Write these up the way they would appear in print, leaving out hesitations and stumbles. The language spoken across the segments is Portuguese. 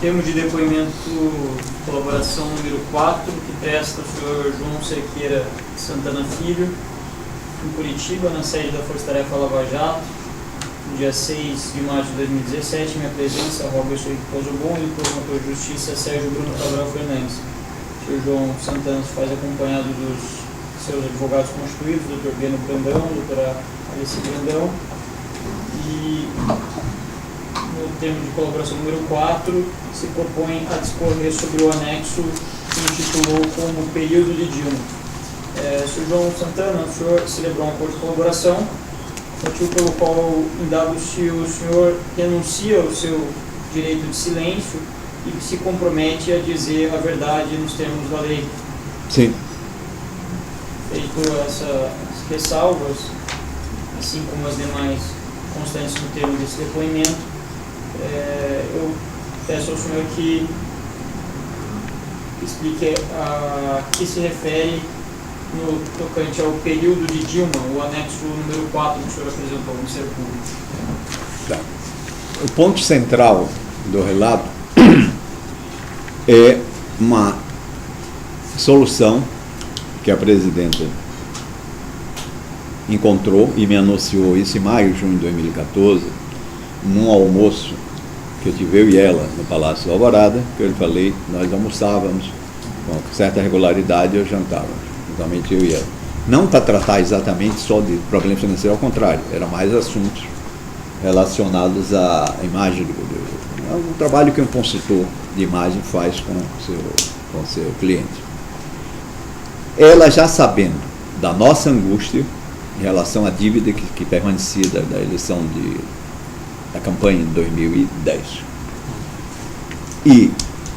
Termo de depoimento, colaboração número 4, que presta o senhor João Cerqueira Santana Filho, em Curitiba, na sede da Força Tarefa Lava Jato, no dia 6 de março de 2017, minha presença, Roberto Henrique Pozobon e o promotor de justiça Sérgio Bruno Cabral Fernandes. O senhor João Santana se faz acompanhado dos seus advogados constituídos, Dr. Beno Brandão, doutora Alice Brandão, e no termo de colaboração número 4, se propõe a discorrer sobre o anexo que intitulou como período de Dilma. Sr. João Santana, o senhor celebrou um acordo de colaboração, motivo pelo qual indago se o senhor renuncia ao seu direito de silêncio e se compromete a dizer a verdade nos termos da lei. Sim. Feito essas ressalvas, assim como as demais constantes no termo desse depoimento, eu peço ao senhor que explique a que se refere no tocante ao período de Dilma, o anexo número 4 que o senhor apresentou no Ministério Público. Tá. O ponto central do relato é uma solução que a presidenta encontrou e me anunciou isso em maio, junho de 2014, num almoço que eu tive eu e ela no Palácio da Alvorada, que eu lhe falei, nós almoçávamos com certa regularidade, eu jantávamos, justamente eu e ela. Não para tratar exatamente só de problema financeiro, ao contrário, eram mais assuntos relacionados à imagem o trabalho que um consultor de imagem faz com o seu cliente. Ela já sabendo da nossa angústia em relação à dívida que permanecia da eleição da campanha de 2010 e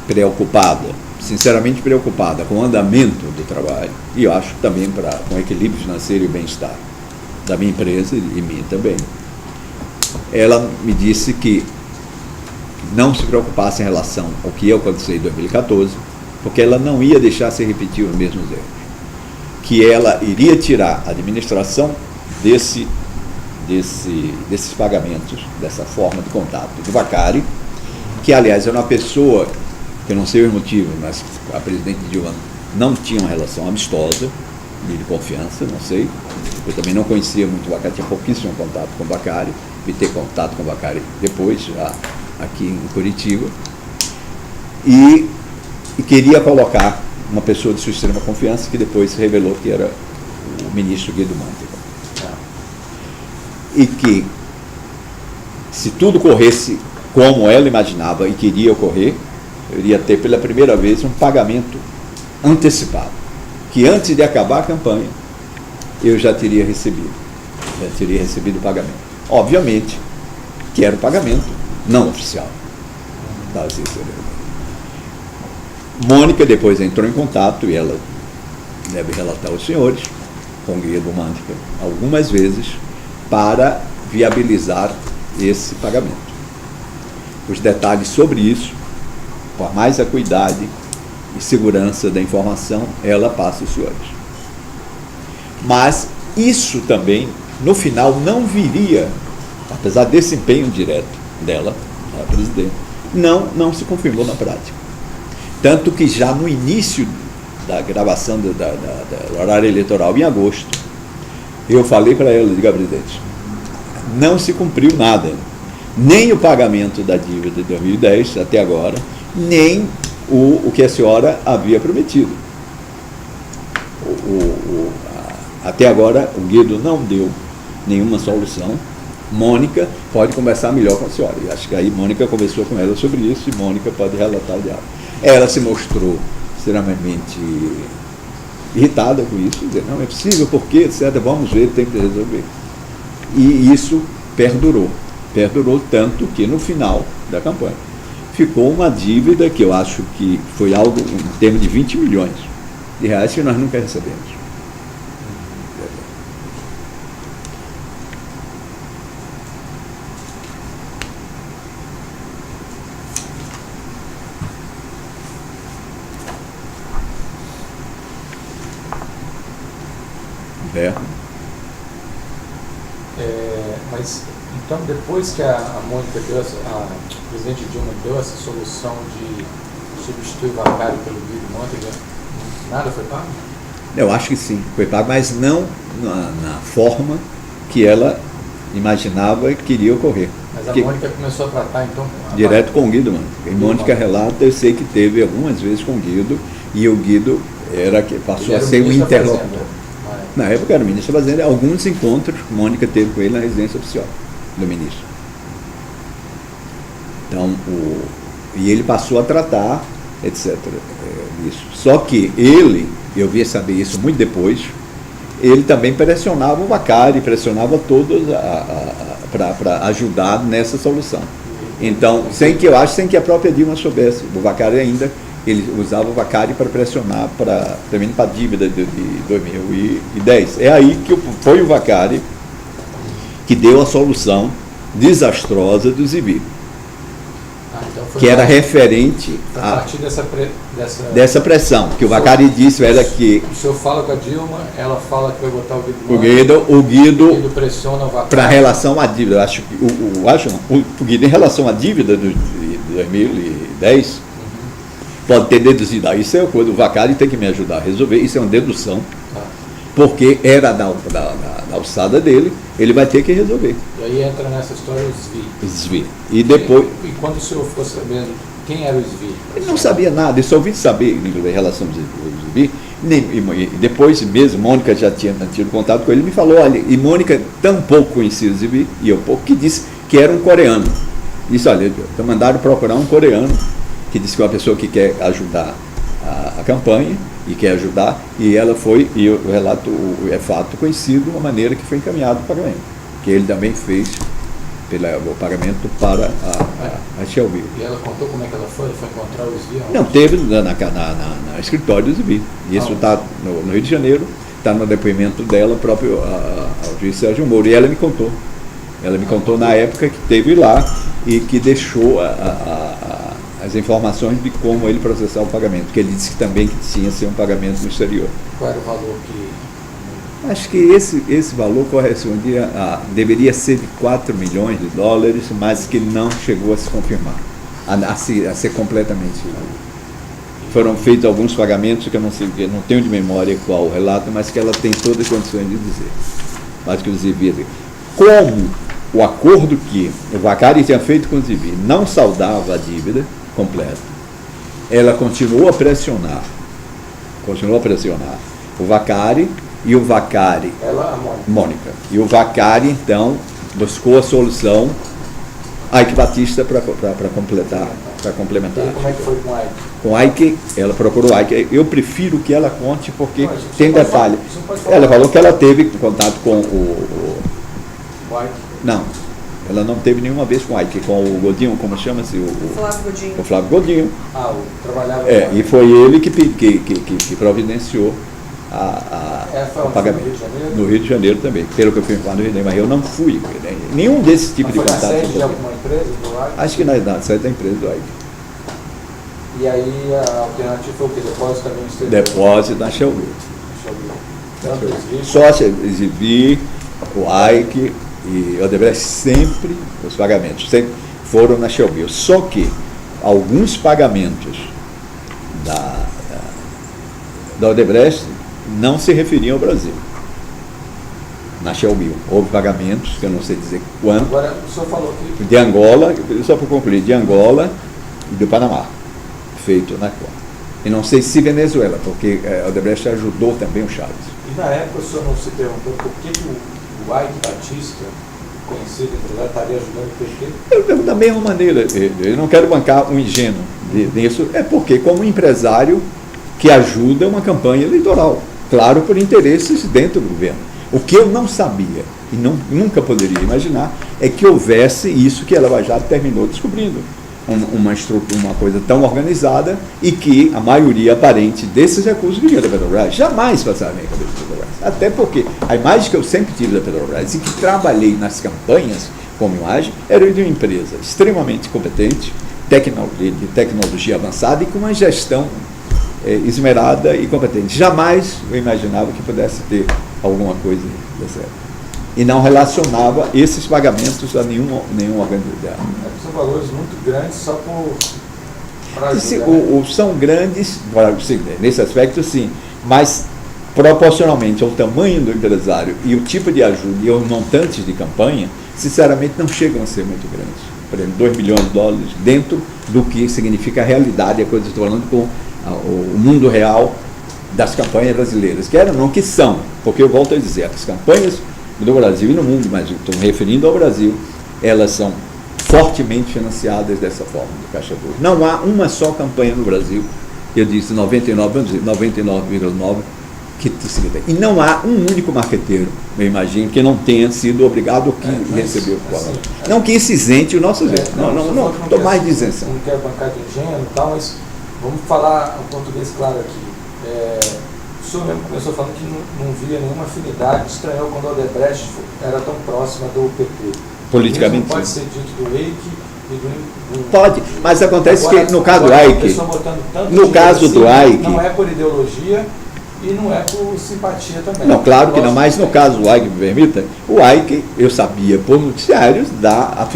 preocupada, sinceramente preocupada com o andamento do trabalho e eu acho também com o equilíbrio financeiro e o bem-estar da minha empresa e mim também, ela me disse que não se preocupasse em relação ao que eu aconteceu em 2014, porque ela não ia deixar se repetir os mesmos erros, que ela iria tirar a administração desses pagamentos, dessa forma de contato do Vacari, que aliás era uma pessoa, que eu não sei os motivos, mas a presidente Dilma não tinha uma relação amistosa, de confiança, não sei, eu também não conhecia muito o Vacari, tinha pouquíssimo contato com o Vacari, vi ter contato com o Vacari depois, já aqui em Curitiba, e queria colocar uma pessoa de sua extrema confiança, que depois se revelou que era o ministro Guido Mantega. E que, se tudo corresse como ela imaginava e queria ocorrer, eu iria ter pela primeira vez um pagamento antecipado, que antes de acabar a campanha, eu já teria recebido o pagamento. Obviamente, que era o pagamento não oficial da assessoria. Mônica depois entrou em contato, e ela deve relatar aos senhores, com o Guido Mantega, algumas vezes, para viabilizar esse pagamento. Os detalhes sobre isso, com mais acuidade e segurança da informação, ela passa aos senhores. Mas isso também, no final, não viria, apesar desse empenho direto dela, a presidente, não se confirmou na prática. Tanto que já no início da gravação do horário eleitoral, em agosto, eu falei para ela, diga, presidente, não se cumpriu nada, nem o pagamento da dívida de 2010 até agora, nem o que a senhora havia prometido. Até agora, o Guido não deu nenhuma solução. Mônica pode conversar melhor com a senhora. E acho que aí Mônica conversou com ela sobre isso e Mônica pode relatar dela. Ela se mostrou extremamente irritada com isso, dizendo, não é possível, porque, etc., vamos ver, tem que resolver. E isso perdurou tanto que no final da campanha ficou uma dívida que eu acho que foi algo em termos de 20 milhões de reais que nós nunca recebemos. Mas, então, depois que a Mônica deu, a presidente Dilma deu essa solução de substituir o Vacari pelo Guido Mantega, nada foi pago? Eu acho que sim, foi pago, mas não na forma que ela imaginava que iria ocorrer. Mas a Mônica começou a tratar, então... Direto com o Guido, mano. E Mônica relata, eu sei que teve algumas vezes com o Guido, e o Guido passou a ser um interlocutor. Na época era o ministro da Fazenda, alguns encontros que Mônica teve com ele na residência oficial do ministro. Então, e ele passou a tratar, etc. Isso. Só que ele, eu via saber isso muito depois, ele também pressionava o Vacari, pressionava todos para ajudar nessa solução. Então, sem que a própria Dilma soubesse, o Vacari ainda, ele usava o Vacari para pressionar também para a dívida de 2010. É aí que foi o Vacari que deu a solução desastrosa do Zibi, que era referente a partir dessa pressão, que o Vacari disse era que... O senhor fala com a Dilma, ela fala que vai botar o Guido pressiona o Vacari. Para relação à dívida, eu acho que o Guido, em relação à dívida de 2010, pode ter deduzido, isso é uma coisa, o Vacari tem que me ajudar a resolver, isso é uma dedução, porque era da alçada dele, ele vai ter que resolver. E aí entra nessa história o Desvio. E depois... E quando o senhor ficou sabendo quem era o Desvio? Ele não sabia nada, ele só ouviu saber em relação ao Desvio, e depois mesmo, Mônica já tinha tido contato com ele, me falou, olha, e Mônica tão pouco conhecia o Desvio, e eu pouco, que disse que era um coreano. Disse, olha, então mandaram procurar um coreano, que disse que é uma pessoa que quer ajudar a campanha, e quer ajudar, e ela foi, e o relato é fato conhecido, uma maneira que foi encaminhado o pagamento, que ele também fez o pagamento para a Shelby. E ela contou como é que ela foi? Ela foi encontrar o Zvi? Não, teve na escritório do Zvi. E isso está no Rio de Janeiro, está no depoimento dela próprio ao juiz Sérgio Moro. E ela me contou. Ela me contou na época que esteve lá e que deixou as informações de como ele processar o pagamento, porque ele disse que também que tinha ser um pagamento no exterior. Qual era o valor que... Acho que esse valor correspondia deveria ser de 4 milhões de dólares, mas que não chegou a se confirmar, a ser completamente. Foram feitos alguns pagamentos que eu não tenho de memória qual o relato, mas que ela tem todas as condições de dizer. Mas que o Zivi, como o acordo que o Vacari tinha feito com o Zivi não saudava a dívida completa, ela continuou a pressionar o Vacari, e o Vacari, Mônica, e o Vacari então buscou a solução Ike Batista para complementar. E como é que foi com o Ike? Com o Ike, ela procurou o Ike. Eu prefiro que ela conte porque tem detalhe. Ela falou que ela teve contato com o Ike? Não, ela não teve nenhuma vez com o Ike, com o Godinho, como chama-se? O Flávio Godinho. O Flávio Godinho. Trabalhava e foi ele que providenciou o pagamento. No Rio de Janeiro também, pelo que eu fui informado no Rio de Janeiro, mas eu não fui. Nenhum desse tipo de contato. Foi na sede de alguma empresa do Ike? Acho que na sede da empresa do Ike. E aí a alternativa foi o quê? Depósito também no exterior? Depósito na Shelby. Só exibir o Ike e o Odebrecht sempre, os pagamentos sempre foram na Shelby. Só que alguns pagamentos da Odebrecht não se referiam ao Brasil. Na Shelby houve pagamentos, que eu não sei dizer quando. Agora, o senhor falou que... De Angola, só para concluir, de Angola e do Panamá, feito na conta. E não sei se Venezuela, porque a Odebrecht ajudou também o Chaves. E na época o senhor não se perguntou por que o Ike Batista, conhecido empresário, estaria ajudando o PT? Eu, da mesma maneira, eu não quero bancar um ingênuo nisso, é porque como empresário que ajuda uma campanha eleitoral, claro, por interesses dentro do governo. O que eu não sabia e nunca poderia imaginar é que houvesse isso que a Lava Jato terminou descobrindo. Uma coisa tão organizada e que a maioria aparente desses recursos vinha da Petrobras. Jamais passaram na cabeça da Petrobras. Até porque a imagem que eu sempre tive da Petrobras e que trabalhei nas campanhas como imagem era de uma empresa extremamente competente, de tecnologia avançada e com uma gestão esmerada e competente. Jamais eu imaginava que pudesse ter alguma coisa dessa época. e não relacionava esses pagamentos a nenhuma organização. São valores muito grandes só para ajudar. São grandes, nesse aspecto sim, mas proporcionalmente ao tamanho do empresário e o tipo de ajuda e os montantes de campanha, sinceramente não chegam a ser muito grandes. Por exemplo, 2 milhões de dólares dentro do que significa a realidade, a coisa que estou falando com o mundo real das campanhas brasileiras, que eram, não que são, porque eu volto a dizer, as campanhas do Brasil e no mundo, mas estou me referindo ao Brasil, elas são fortemente financiadas dessa forma, do Caixa 2. Não há uma só campanha no Brasil, eu disse 99,9%, que se tem. E não há um único marqueteiro, eu imagino, que não tenha sido obrigado que recebeu o assim, não que isso isente o nosso exemplo. Não estou mais de isenção. Não quero bancar de engenho e tal, mas vamos falar o português claro aqui. O senhor mesmo começou falando que não via nenhuma afinidade, estranhou quando a Odebrecht era tão próxima do PT. Politicamente. Não pode ser dito do EIC e do... Pode, mas acontece agora, que no caso do AIC, no caso do AIC, não é por ideologia e não é por simpatia também. Não, claro que não, mas no caso do AIC, me permita, o AIC, eu sabia por noticiários da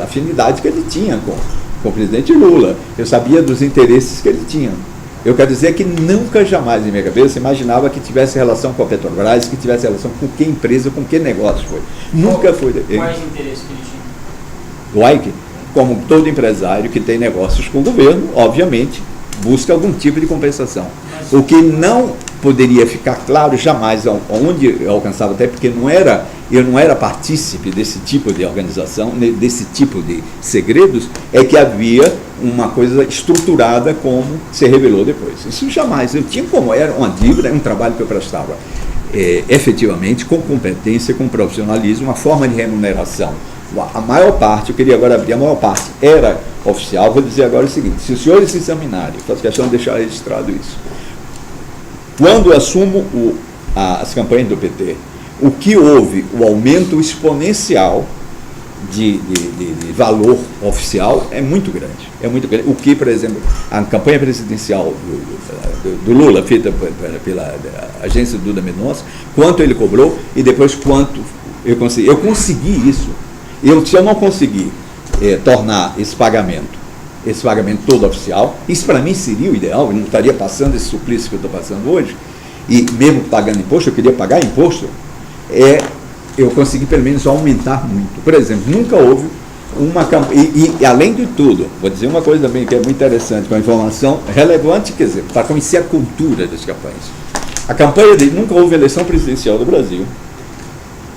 afinidade que ele tinha com o presidente Lula. Eu sabia dos interesses que ele tinha. Eu quero dizer que nunca, jamais, em minha cabeça, imaginava que tivesse relação com a Petrobras, que tivesse relação com que empresa, com que negócio foi. Nunca foi. Quais interesses que ele tinha? O AIC, como todo empresário que tem negócios com o governo, obviamente, busca algum tipo de compensação. O que não poderia ficar claro jamais onde eu alcançava, até porque eu não era partícipe desse tipo de organização, desse tipo de segredos, é que havia uma coisa estruturada como se revelou depois. Isso jamais. Eu tinha como, era uma dívida, um trabalho que eu prestava efetivamente, com competência, com profissionalismo, uma forma de remuneração. A maior parte, eu queria agora abrir, a maior parte era oficial. Vou dizer agora o seguinte: se os senhores se examinarem, faço questão de deixar registrado isso. Quando assumo as campanhas do PT, o que houve, o aumento exponencial de valor oficial é muito grande. É muito grande. O que, por exemplo, a campanha presidencial do Lula, feita pela agência Duda Mendonça, quanto ele cobrou e depois quanto eu consegui. Eu consegui isso. Se eu não conseguir tornar esse pagamento todo oficial, isso para mim seria o ideal, eu não estaria passando esse suplício que eu estou passando hoje, e mesmo pagando imposto, eu queria pagar imposto, eu consegui pelo menos aumentar muito. Por exemplo, nunca houve uma campanha, e além de tudo, vou dizer uma coisa também que é muito interessante, uma informação relevante, quer dizer, para conhecer a cultura das campanhas. A campanha dele, nunca houve eleição presidencial do Brasil,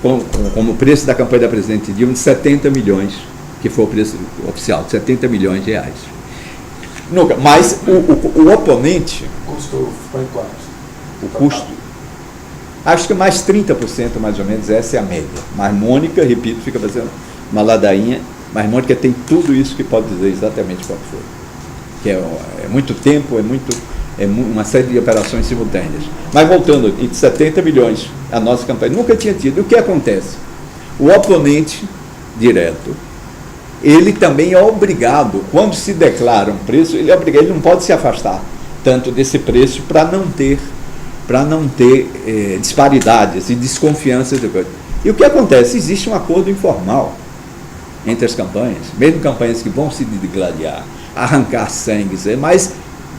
como o preço da campanha da presidente Dilma, de 70 milhões, que foi o preço oficial, de 70 milhões de reais. Nunca, mas o oponente... O custo foi quanto? O custo, acho que mais 30% mais ou menos, essa é a média. Mas Mônica, repito, fica fazendo uma ladainha, mas Mônica tem tudo isso que pode dizer exatamente quanto foi. Que é muito tempo, uma série de operações simultâneas. Mas voltando, de 70 milhões, a nossa campanha nunca tinha tido. E o que acontece? O oponente direto, ele também é obrigado, quando se declara um preço, ele não pode se afastar tanto desse preço para não ter disparidades e desconfianças. E o que acontece? Existe um acordo informal entre as campanhas, mesmo campanhas que vão se degladiar, arrancar sangue, mas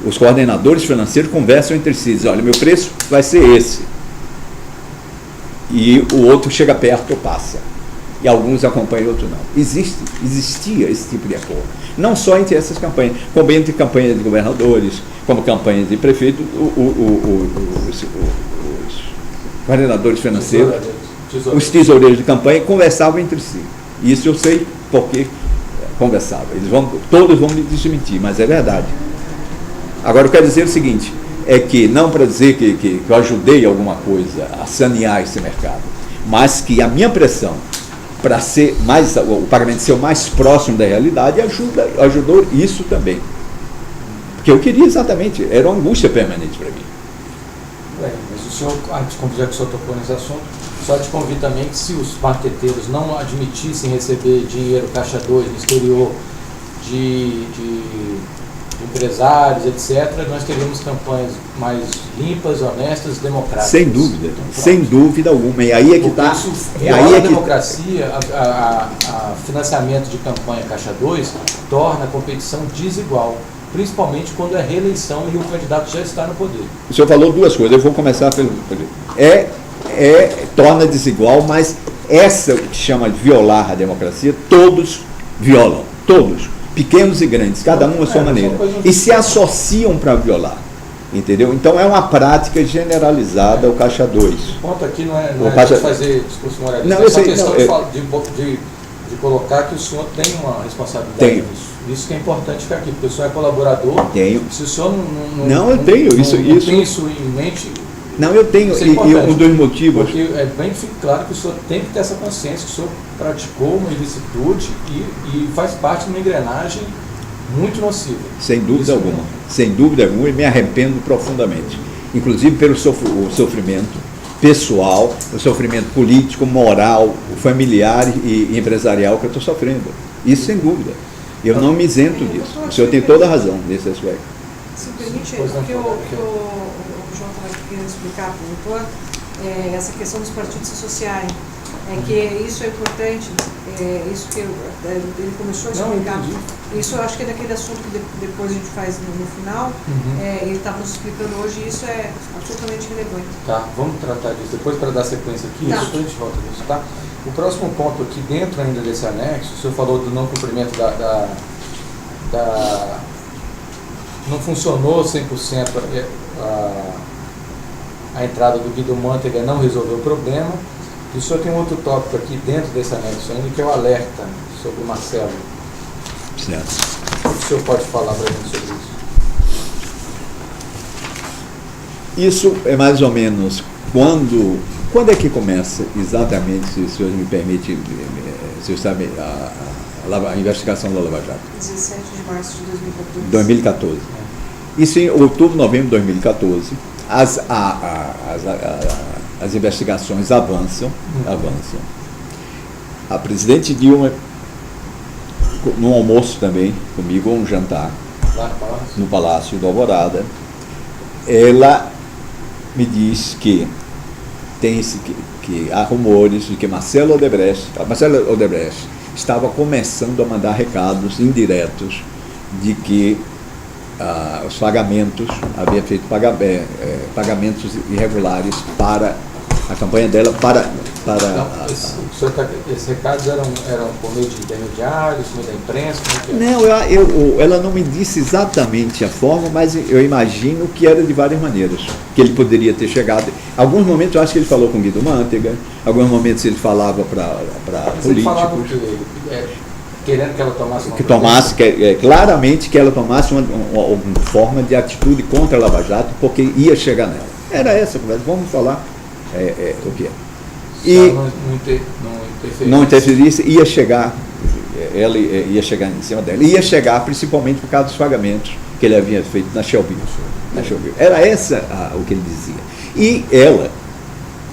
os coordenadores financeiros conversam entre si, dizem: olha, meu preço vai ser esse. E o outro chega perto ou passa. E alguns acompanham, outros não. Existia esse tipo de acordo. Não só entre essas campanhas, como entre campanhas de governadores, como campanhas de prefeito, os coordenadores financeiros, os tesoureiros de campanha conversavam entre si. Isso eu sei porque conversavam. Todos vão me desmentir, mas é verdade. Agora eu quero dizer o seguinte, é que não para dizer que eu ajudei alguma coisa a sanear esse mercado, mas que a minha pressão para ser o pagamento ser o mais próximo da realidade ajudou isso também. Porque eu queria exatamente, era uma angústia permanente para mim. Mas o senhor, já que o senhor tocou nesse assunto, só te convido também que, se os marqueteiros não admitissem receber dinheiro Caixa 2 no exterior de empresários, etc., nós teríamos campanhas mais limpas, honestas, democráticas. Sem dúvida, Então, sem dúvida alguma. E aí é que está. Aí a democracia, a financiamento de campanha Caixa 2 torna a competição desigual, principalmente quando é reeleição e o candidato já está no poder. O senhor falou duas coisas, eu vou começar pelo. Torna desigual, mas essa que chama de violar a democracia, todos violam, todos. Pequenos e grandes, cada um à sua maneira. E se associam para violar. Entendeu? Então é uma prática generalizada o Caixa 2. O ponto aqui não é Caixa... fazer discurso moralista, não, é só questão de colocar que o senhor tem uma responsabilidade nisso. Isso que é importante ficar aqui, porque o senhor é colaborador. Tenho. Se o senhor eu tenho. Não tem isso em mente. Não, eu tenho, e um dos motivos... Porque é bem claro que o senhor tem que ter essa consciência, que o senhor praticou uma ilicitude e faz parte de uma engrenagem muito nociva. Sem dúvida alguma. Sem dúvida alguma, e me arrependo profundamente. Inclusive pelo sofrimento pessoal, o sofrimento político, moral, familiar e empresarial que eu estou sofrendo. Isso sem dúvida. Eu não me isento disso. O senhor tem toda a razão nesse aspecto. Se permite, o que o João estava querendo explicar para o doutor, essa questão dos partidos se associarem, que isso é importante, isso que ele começou a explicar. Isso eu acho que é daquele assunto que depois a gente faz no final, ele está nos explicando hoje, e isso é absolutamente relevante. Tá, vamos tratar disso depois para dar sequência aqui, depois a gente volta nisso, tá? O próximo ponto aqui, dentro ainda desse anexo, o senhor falou do não cumprimento não funcionou 100% a entrada do Guido Mantega, não resolveu o problema. E o senhor tem um outro tópico aqui dentro desse anexo ainda, que é o alerta sobre o Marcelo. Certo. O que o senhor pode falar para a gente sobre isso? Isso é mais ou menos quando é que começa exatamente, se o senhor me permite, se o senhor sabe, a investigação da Lava Jato? 17 de março de 2014. 2014. Isso em outubro, novembro de 2014. As investigações avançam. A presidente Dilma, num almoço também, comigo, um jantar, no Palácio do Alvorada, ela me diz que há rumores de que Marcelo Odebrecht estava começando a mandar recados indiretos de que os pagamentos, havia feito pagamentos irregulares para a campanha dela, esses recados eram por meio de intermediários, por meio da imprensa? Não, ela não me disse exatamente a forma, mas eu imagino que era de várias maneiras, que ele poderia ter chegado. Alguns momentos eu acho que ele falou com Guido Mantega, alguns momentos ele falava para políticos. Ele falava querendo que ela tomasse claramente que ela tomasse uma forma de atitude contra a Lava Jato, porque ia chegar nela. Era essa a conversa, vamos falar o que é. E não interferisse, ia chegar, ela ia chegar em cima dela, ia chegar principalmente por causa dos pagamentos que ele havia feito na Shelby. Era essa o que ele dizia. E ela,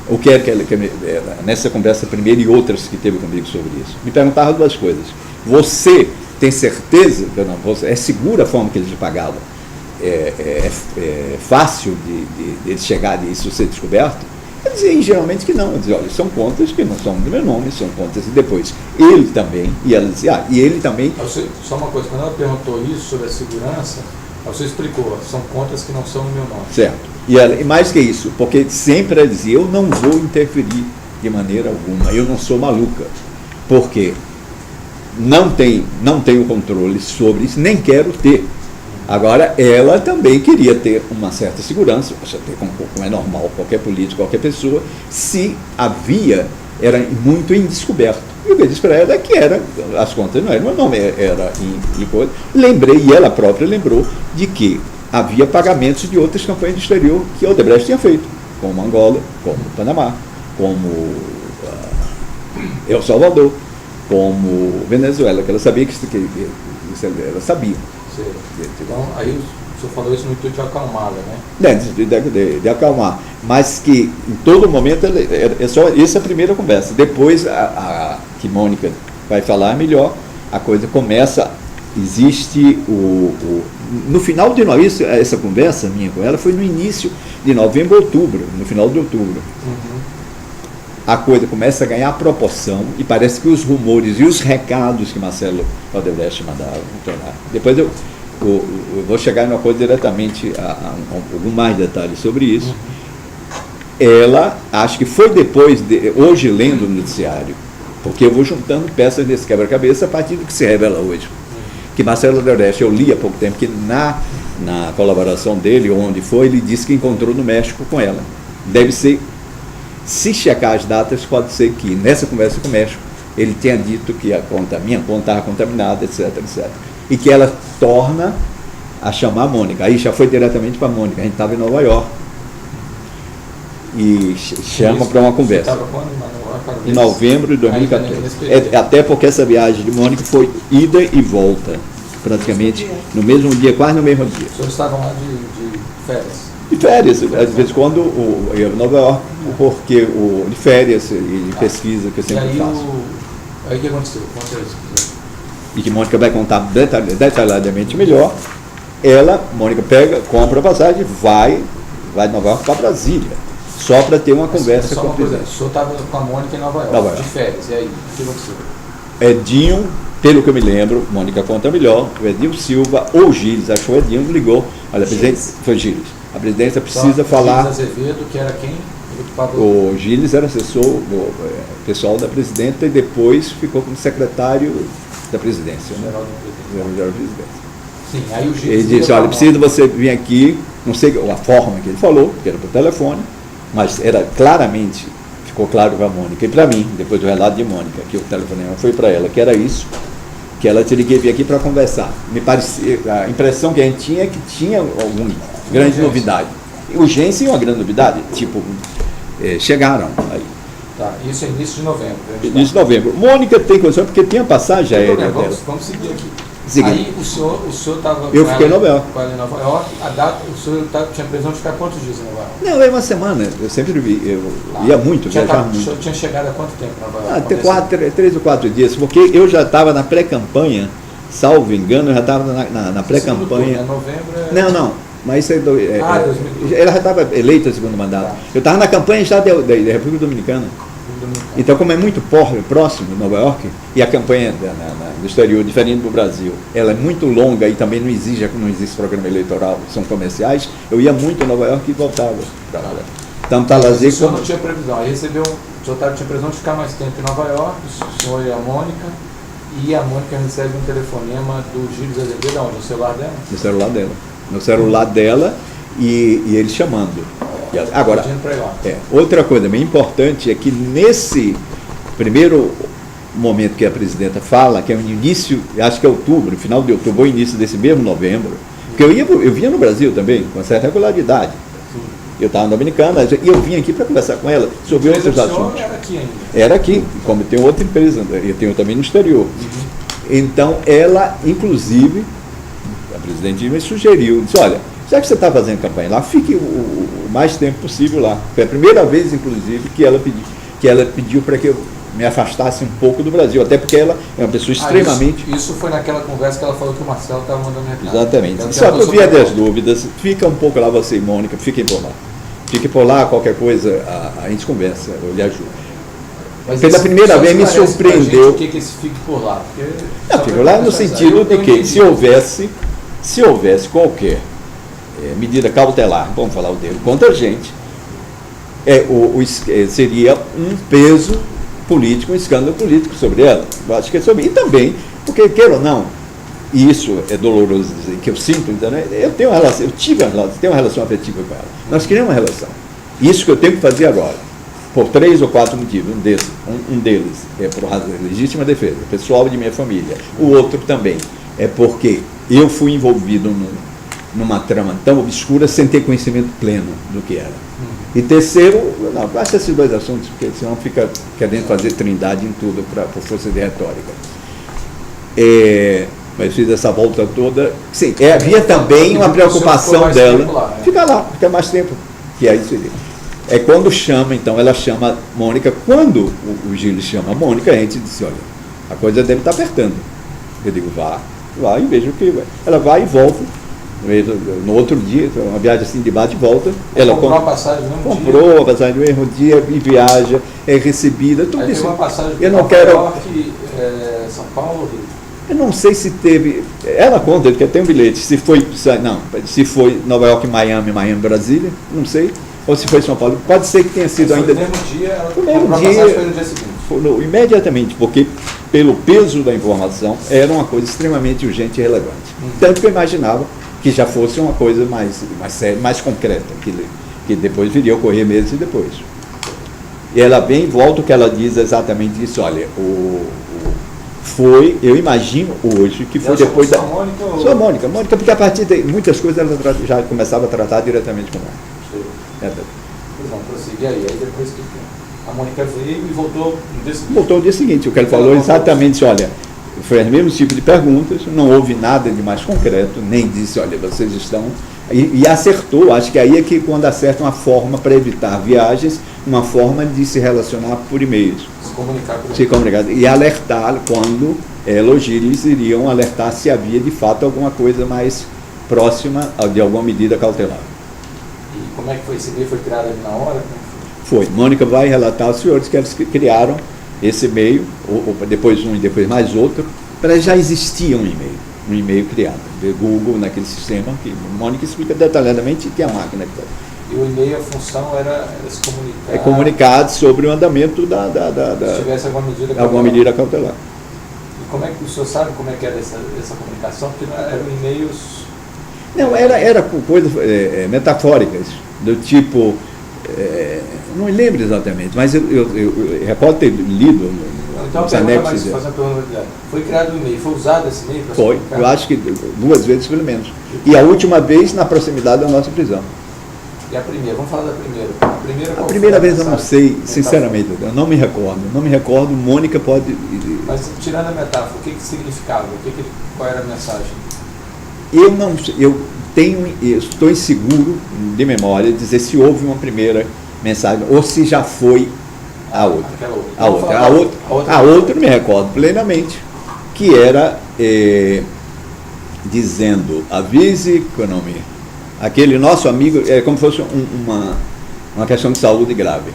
o que era nessa conversa primeira e outras que teve comigo sobre isso, me perguntava duas coisas. Você tem certeza, é segura a forma que eles pagavam? É fácil de ele chegar e isso ser descoberto? Eu dizia geralmente que não. Eu dizia, olha, são contas que não são do meu nome, são contas e depois ele também, e ela dizia, e ele também. Só uma coisa, quando ela perguntou isso sobre a segurança, você explicou, são contas que não são no meu nome. Certo. E mais que isso, porque sempre ela dizia, eu não vou interferir de maneira alguma, eu não sou maluca, porque não tenho controle sobre isso, nem quero ter. Agora, ela também queria ter uma certa segurança, como é normal, qualquer político, qualquer pessoa, se era muito indescoberto. E o que eu disse para ela é que as contas não eram meu nome, era em coisa. Lembrei, e ela própria lembrou, de que havia pagamentos de outras campanhas de exterior que a Odebrecht tinha feito, como Angola, como Panamá, como El Salvador, como Venezuela, que ela sabia que ela sabia. Então, aí o senhor falou isso no intuito de acalmá-la, né? De acalmar. Mas que em todo momento, essa é a primeira conversa. Depois, que Mônica vai falar melhor, a coisa começa existe no final de novembro, essa conversa minha com ela foi no início de novembro, outubro, no final de outubro. A coisa começa a ganhar proporção e parece que os rumores e os recados que Marcelo Odebrecht mandava, depois eu vou chegar numa coisa diretamente a algum mais detalhes sobre isso. Ela, acho que foi depois, hoje lendo o noticiário, porque eu vou juntando peças desse quebra-cabeça a partir do que se revela hoje. Que Marcelo Odebrecht, eu li há pouco tempo, que na colaboração dele, onde foi, ele disse que encontrou no México com ela. Deve ser, se checar as datas, pode ser que nessa conversa com o México, ele tenha dito que minha conta estava contaminada, etc, etc. E que ela torna a chamar a Mônica. Aí já foi diretamente para a Mônica, a gente estava em Nova York. E chama para uma conversa. Estava quando? Em novembro de 2014. Até porque essa viagem de Mônica foi ida e volta, praticamente no mesmo dia, quase no mesmo dia. Os senhores estavam lá de férias? De férias, às vezes quando eu em Nova York, porque de férias e de pesquisa que eu sempre faço. Aí o que aconteceu? E que Mônica vai contar detalhadamente melhor. Mônica compra a passagem, vai de Nova York para Brasília. Só para ter uma conversa com a presidente. O senhor estava com a Mônica em Nova York, de férias, e aí, o que aconteceu? Edinho, pelo que eu me lembro, Mônica conta melhor, o Edinho Silva ou Gilles, acho que o Edinho ligou, olha, a presidente, foi Gilles, a presidência precisa falar... Gilles Azevedo, que era quem? O Gilles era assessor do pessoal da presidenta e depois ficou como secretário da presidência. Geral da presidência. Sim, aí o Gilles... Ele disse, olha, precisa você vir aqui, não sei a forma que ele falou, que era por telefone, mas era claramente, ficou claro para a Mônica e para mim, depois do relato de Mônica, que o telefonema foi para ela, que era isso, que ela teria que vir aqui para conversar. Me parecia, a impressão que a gente tinha é que tinha alguma grande novidade. Urgência e uma grande novidade, tipo, chegaram aí. Tá, isso é início de novembro. Início de novembro. Mônica tem condição, porque tinha passagem aérea dela. Vamos seguir aqui. Seguinte. Aí o senhor estava eu fiquei em Nova York. em Nova York. A data, o senhor tinha previsão de ficar quantos dias em Nova York? Não, é uma semana. Eu sempre ia muito, viajava muito. O senhor tinha chegado há quanto tempo em Nova York? Até 3 ou 4 dias, porque eu já estava na pré-campanha, salvo engano, eu já estava na pré-campanha. Novembro Não, mas isso 2012. Ela já estava eleita segundo mandato. Tá. Eu estava na campanha já da República Dominicana. Então, como é muito próximo de Nova York, e a campanha do exterior, diferente do Brasil, ela é muito longa e também não existe programa eleitoral, são comerciais, eu ia muito a Nova York e voltava para lá. Então, para lazer... O senhor não tinha previsão, aí recebeu, o senhor tinha previsão de ficar mais tempo em Nova York, o senhor e a Mônica recebe um telefonema do Gilles Azevedo, onde? No celular dela? No celular dela, e ele chamando. Agora, outra coisa bem importante é que nesse primeiro momento que a presidenta fala, que é o início, acho que é outubro, final de outubro, ou início desse mesmo novembro, porque eu vinha no Brasil também, com certa regularidade. Eu estava na Dominicana e eu vim aqui para conversar com ela sobre outros assuntos. Era aqui ainda? Era aqui, como tem outra empresa, eu tenho também no exterior. Então, ela, inclusive, a presidente me sugeriu, disse, olha, já que você está fazendo campanha lá, fique o mais tempo possível lá. Foi a primeira vez, inclusive, que ela pediu para que eu me afastasse um pouco do Brasil, até porque ela é uma pessoa extremamente... Isso foi naquela conversa que ela falou que o Marcelo estava mandando recado. Exatamente. Só que eu via das dúvidas, fica um pouco lá você e Mônica, fiquem por lá. Fiquem por lá, qualquer coisa, a gente conversa, eu lhe ajudo. Mas pela primeira vez me surpreendeu... O que esse fique por lá? Não, fico lá no sentido de que se houvesse qualquer medida cautelar, vamos falar o termo, contra a gente, seria um peso político, um escândalo político sobre ela. Eu acho que é sobre. E também, porque, queira ou não, e isso é doloroso dizer, que eu sinto, então, eu tenho uma relação, tenho uma relação afetiva com ela. Nós criamos uma relação. Isso que eu tenho que fazer agora, por 3 ou 4 motivos. Um deles é por razão de legítima defesa, pessoal de minha família. O outro também é porque eu fui envolvido numa trama tão obscura sem ter conhecimento pleno do que era. E terceiro, não, basta esses 2 assuntos, porque senão fica querendo fazer trindade em tudo por força de retórica. Mas fiz essa volta toda. Sim, havia também uma preocupação dela. Lá, né? Fica mais tempo. Que aí seria. Quando chama, então, ela chama a Mônica. Quando o Gilles chama a Mônica, a gente disse, olha, a coisa deve estar apertando. Eu digo, vá. vai e veja o que vai. Ela vai e volta. No outro dia, uma viagem assim de bate e volta. Ela comprou a passagem no mesmo dia. Comprou a passagem no mesmo dia e viaja, é recebida, tudo Aí isso. teve uma passagem Eu não Nova quero. York, São Paulo, Rio. Eu não sei se teve. Ela conta que tem um bilhete. Se foi Nova York, Miami, Brasília, não sei. Ou se foi São Paulo. Pode ser que tenha sido ainda. No mesmo dia, ela No mesmo comprou a dia, passagem foi no dia seguinte. Imediatamente, porque pelo peso da informação era uma coisa extremamente urgente e relevante. Tanto que eu imaginava que já fosse uma coisa mais séria, mais concreta, que depois viria a ocorrer meses depois. E ela vem e volta o que ela diz exatamente isso. Olha, eu imagino hoje que foi depois da. Sou a Mônica, porque a partir de muitas coisas ela já começava a tratar diretamente com ela. Pois não, prosseguir aí depois que a Mônica veio e voltou no dia seguinte. Voltou no dia seguinte, o que ele falou exatamente, olha, foi o mesmo tipo de perguntas, não houve nada de mais concreto, nem disse, olha, vocês estão. E acertou, acho que aí é que quando acerta uma forma para evitar viagens, uma forma de se relacionar por e-mails. Se comunicar e alertar quando ela ou Gilles iriam alertar se havia de fato alguma coisa mais próxima de alguma medida cautelar. E como é que foi esse e-mail? Foi criado ali na hora? Foi. Mônica vai relatar aos senhores que eles criaram esse e-mail, ou depois um e depois mais outro, para já existia um e-mail criado, de Google naquele sistema, que Mônica explica detalhadamente que a máquina que está. E o e-mail, a função era se comunicar. É comunicado sobre o andamento se tivesse alguma medida cautelar. E como é que o senhor sabe como é que era essa comunicação? Porque não eram e-mails. Não, era com coisas metafóricas, do tipo. Não me lembro exatamente, mas eu recordo ter lido. Então, foi criado um e-mail, foi usado esse e-mail para se comunicar? Foi, eu acho que 2 vezes pelo menos. E a última vez na proximidade da nossa prisão. E a primeira? Vamos falar da primeira. A primeira vez eu não sei, sinceramente, eu não me recordo, Mônica pode. Mas tirando a metáfora, o que significava? Qual era a mensagem? Eu estou inseguro de memória de dizer se houve uma primeira mensagem ou se já foi a outra. A outra eu me recordo plenamente, que era dizendo, avise, aquele nosso amigo, é como se fosse uma questão de saúde grave.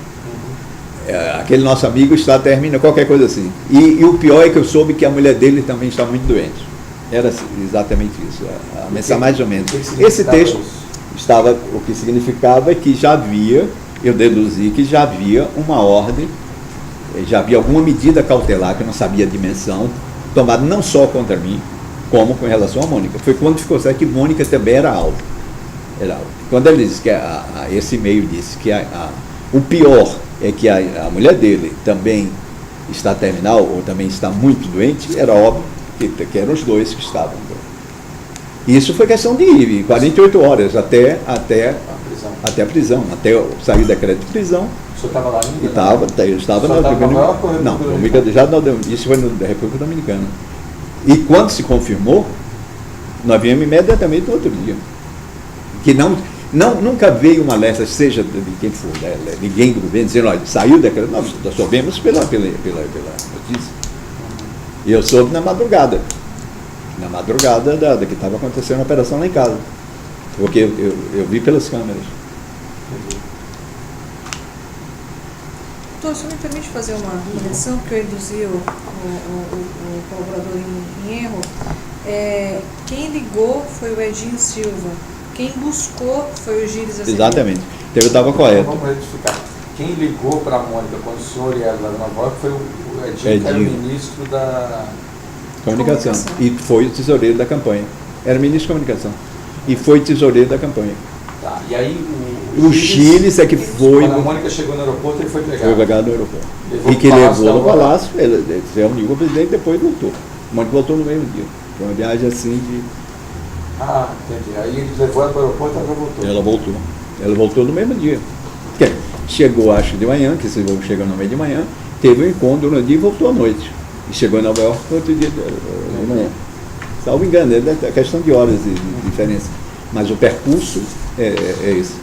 Aquele nosso amigo termina qualquer coisa assim. E o pior é que eu soube que a mulher dele também está muito doente. Era exatamente isso, a mensagem mais ou menos. Esse texto o que significava é que já havia, eu deduzi que já havia uma ordem, já havia alguma medida cautelar, que eu não sabia a dimensão, tomada não só contra mim, como com relação a Mônica. Foi quando ficou certo que Mônica também era alvo. Quando ele disse que esse e-mail disse que o pior é que a mulher dele também está terminal, ou também está muito doente, era óbvio que eram os dois que estavam. Isso foi questão de 48 horas até a prisão, até sair o decreto de prisão. O senhor estava lá ainda? Eu estava na isso foi na República Dominicana. E quando se confirmou, nós viemos imediatamente no outro dia. Que nunca veio uma alerta, seja de quem for, ninguém do governo, dizendo, olha, saiu o decreto. Nós soubemos pela notícia. E eu soube na madrugada da que estava acontecendo a operação lá em casa. Porque eu vi pelas câmeras. Doutor, o senhor me permite fazer uma correção, porque eu induzi o colaborador em erro. Quem ligou foi o Edinho Silva. Quem buscou foi o Gilles Azevedo. Exatamente. Então eu estava correto. Vamos retificar. Quem ligou para a Mônica quando o senhor e ela lá na Nova York foi o Edinho, que era o ministro da Comunicação. E foi o tesoureiro da campanha. Era ministro de Comunicação. E foi tesoureiro da campanha. Tá. E aí o Gilles é que foi. Quando a Mônica chegou no aeroporto, ele foi pegado. Foi pegado no aeroporto. E que levou no palácio, ele se reuniu com o presidente e depois voltou. A Mônica voltou no mesmo dia. Foi uma viagem assim de. Entendi. Aí ele levou ela para o aeroporto e ela voltou. Ela voltou no mesmo dia. Chegou, acho, de manhã, que esse voo chegou no meio de manhã, teve um encontro no dia e voltou à noite. E chegou em Nova York no outro dia de manhã. Salvo engano, é questão de horas de diferença. Mas o percurso é esse.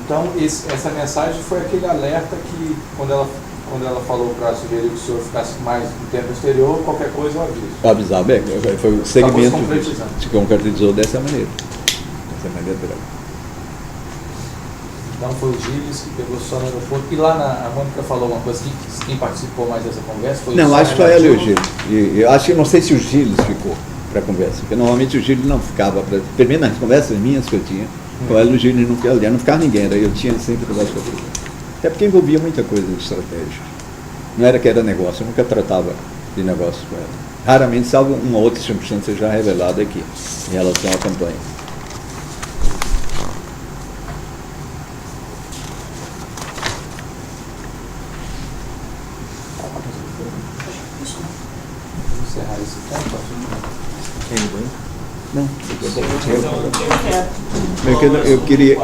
Então, essa mensagem foi aquele alerta que, quando ela quando ela falou para sugerir que o senhor ficasse mais no tempo exterior, qualquer coisa eu aviso. Avisar, bem, foi o segmento se se concretizou dessa maneira. Então foi o Gilles que pegou só no aeroporto. E lá a Mônica falou uma coisa, que quem participou mais dessa conversa foi não, o acho que só ela e o Gilles. E eu acho que não sei se o Gilles ficou para a conversa, porque normalmente o Gilles não ficava, pelo menos nas conversas minhas que eu tinha, com ela e o Gilles não ficava ninguém, daí eu tinha sempre conversa com a pessoa. Até porque envolvia muita coisa de estratégia. Não era que era negócio, eu nunca tratava de negócio com ela. Raramente, salvo uma outra circunstância já revelada aqui, em relação à campanha. Vamos encerrar esse ponto. Não, Então, eu queria